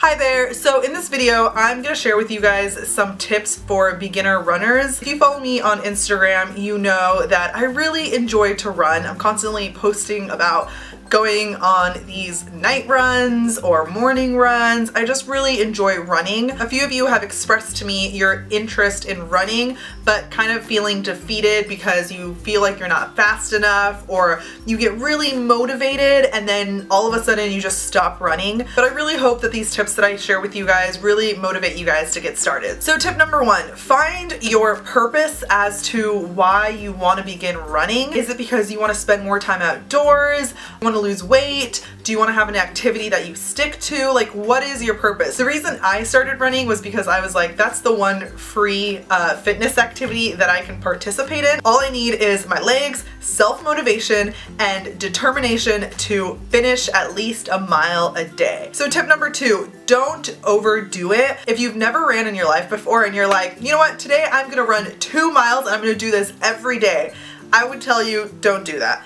Hi there! So in this video, I'm going to share with you guys some tips for beginner runners. If you follow me on Instagram, you know that I really enjoy to run. I'm constantly posting about going on these night runs or morning runs. I just really enjoy running. A few of you have expressed to me your interest in running, but kind of feeling defeated because you feel like you're not fast enough, or you get really motivated and then all of a sudden you just stop running. But I really hope that these tips that I share with you guys really motivate you guys to get started. So tip number one, find your purpose as to why you want to begin running. Is it because you want to spend more time outdoors? Want to lose weight? Do you want to have an activity that you stick to? Like, what is your purpose? The reason I started running was because I was like, that's the one free fitness activity that I can participate in. All I need is my legs, self-motivation, and determination to finish at least a mile a day. So tip number two, don't overdo it. If you've never ran in your life before and you're like, you know what, today I'm gonna run 2 miles and I'm gonna do this every day, I would tell you, don't do that.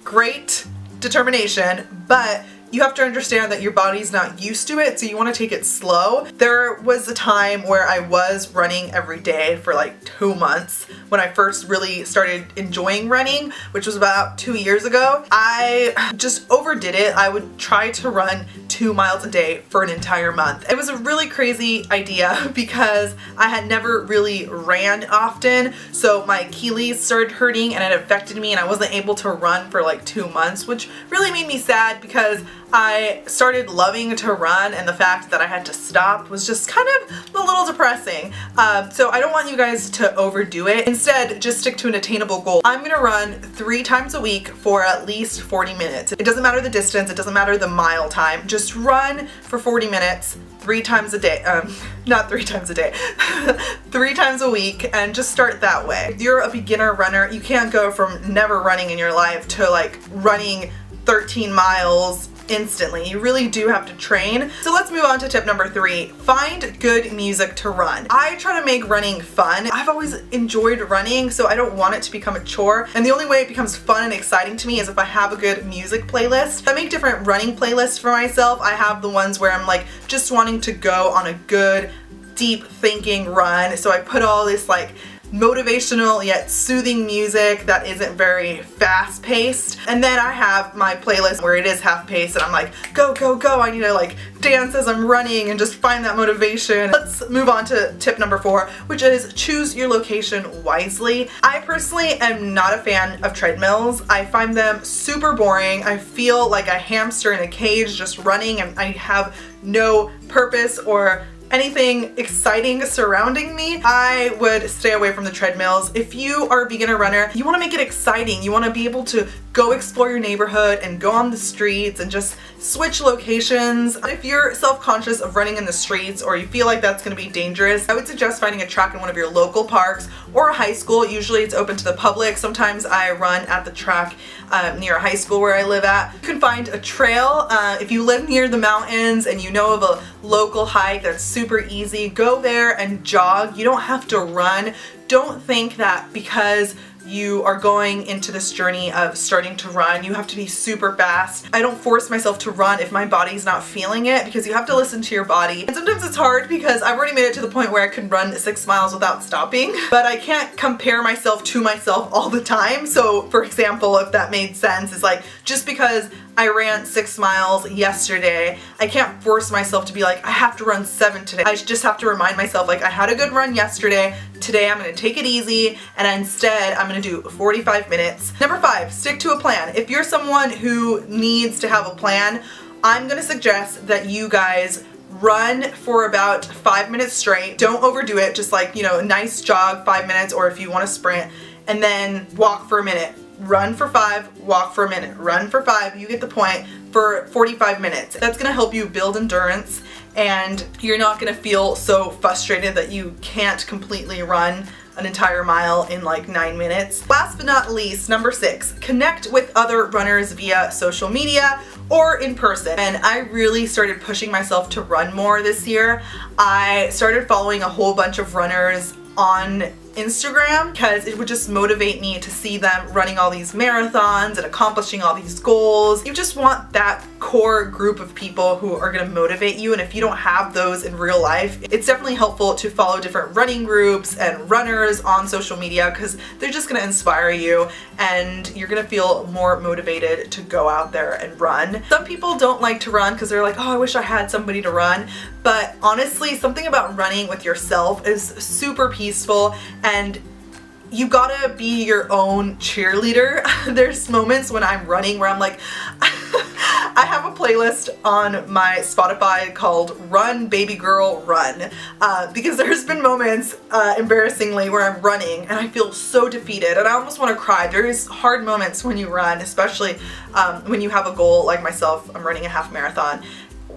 Great determination, but you have to understand that your body's not used to it, so you want to take it slow. There was a time where I was running every day for like 2 months when I first really started enjoying running, which was about 2 years ago. I just overdid it. I would try to run 2 miles a day for an entire month. It was a really crazy idea because I had never really ran often, so my Achilles started hurting and it affected me and I wasn't able to run for like 2 months, which really made me sad because I started loving to run, and the fact that I had to stop was just kind of a little depressing. So I don't want you guys to overdo it. Instead, just stick to an attainable goal. I'm gonna run 3 times a week for at least 40 minutes. It doesn't matter the distance, it doesn't matter the mile time. Just run for 40 minutes 3 times a day. Not 3 times a day. 3 times a week, and just start that way. If you're a beginner runner, you can't go from never running in your life to like running 13 miles instantly. You really do have to train. So let's move on to tip number 3. Find good music to run. I try to make running fun. I've always enjoyed running, so I don't want it to become a chore. And the only way it becomes fun and exciting to me is if I have a good music playlist. I make different running playlists for myself. I have the ones where I'm like just wanting to go on a good, deep thinking run. So I put all this like motivational yet soothing music that isn't very fast paced, and then I have my playlist where it is half paced and I'm like, go, go, go, I need to like dance as I'm running and just find that motivation. Let's move on to tip number 4, which is choose your location wisely. I personally am not a fan of treadmills. I find them super boring. I feel like a hamster in a cage just running, and I have no purpose or anything exciting surrounding me. I would stay away from the treadmills. If you are a beginner runner, you want to make it exciting. You want to be able to go explore your neighborhood and go on the streets and just switch locations. If you're self-conscious of running in the streets or you feel like that's going to be dangerous, I would suggest finding a track in one of your local parks or a high school. Usually it's open to the public. Sometimes I run at the track near a high school where I live at. You can find a trail. If you live near the mountains and you know of a local hike that's super easy, go there and jog. You don't have to run. Don't think that because you are going into this journey of starting to run, you have to be super fast. I don't force myself to run if my body's not feeling it, because you have to listen to your body. And sometimes it's hard because I've already made it to the point where I can run 6 miles without stopping, but I can't compare myself to myself all the time. So for example, if that made sense, it's like, just because I ran 6 miles yesterday, I can't force myself to be like, I have to run 7 today. I just have to remind myself, like, I had a good run yesterday. Today I'm going to take it easy, and instead I'm going to do 45 minutes. Number 5, stick to a plan. If you're someone who needs to have a plan, I'm going to suggest that you guys run for about 5 minutes straight. Don't overdo it. Just like, you know, a nice jog, 5 minutes, or if you want to sprint, and then walk for a minute. Run for 5, walk for a minute. Run for 5, you get the point, for 45 minutes. That's gonna help you build endurance, and you're not gonna feel so frustrated that you can't completely run an entire mile in like 9 minutes. Last but not least, number 6, connect with other runners via social media or in person. And I really started pushing myself to run more this year. I started following a whole bunch of runners on Instagram because it would just motivate me to see them running all these marathons and accomplishing all these goals. You just want that core group of people who are going to motivate you, and if you don't have those in real life, it's definitely helpful to follow different running groups and runners on social media, because they're just going to inspire you and you're going to feel more motivated to go out there and run. Some people don't like to run because they're like, oh, I wish I had somebody to run, but honestly, something about running with yourself is super peaceful, and you gotta be your own cheerleader. There's moments when I'm running where I'm like, I have a playlist on my Spotify called Run Baby Girl Run, because there's been moments, embarrassingly, where I'm running and I feel so defeated and I almost want to cry. There's hard moments when you run, especially when you have a goal like myself. I'm running a half marathon,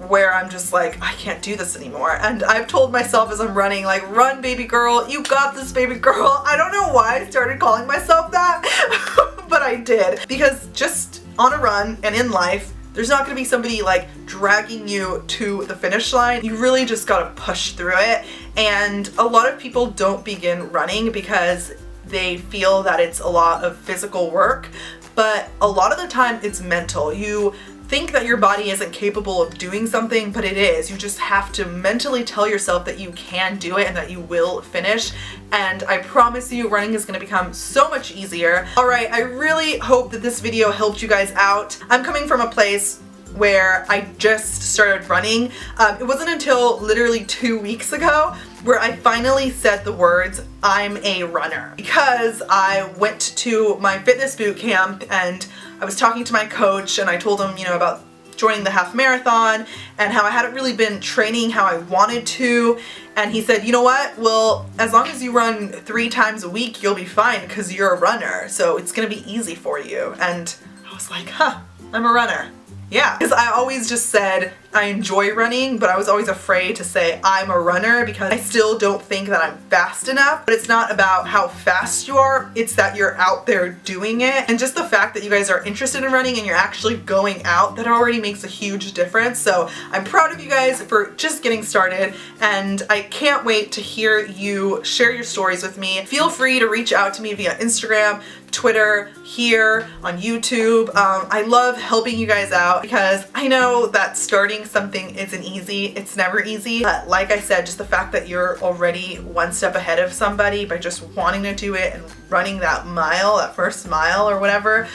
where I'm just like, I can't do this anymore. And I've told myself as I'm running, like, run baby girl, you got this baby girl. I don't know why I started calling myself that, but I did. Because just on a run and in life, there's not gonna be somebody like dragging you to the finish line. You really just gotta push through it. And a lot of people don't begin running because they feel that it's a lot of physical work, but a lot of the time it's mental. You think that your body isn't capable of doing something, but it is. You just have to mentally tell yourself that you can do it and that you will finish. And I promise you, running is going to become so much easier. All right, I really hope that this video helped you guys out. I'm coming from a place where I just started running. It wasn't until literally 2 weeks ago where I finally said the words, I'm a runner, because I went to my fitness boot camp and I was talking to my coach and I told him, you know, about joining the half marathon and how I hadn't really been training how I wanted to. And he said, you know what? Well, as long as you run 3 times a week, you'll be fine because you're a runner. So it's going to be easy for you. And I was like, huh, I'm a runner. Yeah, because I always just said I enjoy running, but I was always afraid to say I'm a runner because I still don't think that I'm fast enough. But it's not about how fast you are, it's that you're out there doing it. And just the fact that you guys are interested in running and you're actually going out, that already makes a huge difference. So I'm proud of you guys for just getting started, and I can't wait to hear you share your stories with me. Feel free to reach out to me via Instagram, Twitter, here on YouTube. I love helping you guys out because I know that starting something isn't easy. It's never easy. But like I said, just the fact that you're already one step ahead of somebody by just wanting to do it and running that mile, that first mile or whatever,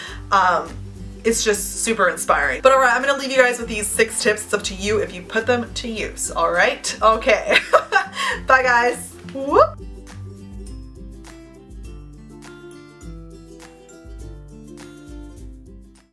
it's just super inspiring. But alright, I'm gonna leave you guys with these 6 tips. It's up to you if you put them to use, alright? Okay. Bye guys. Whoop.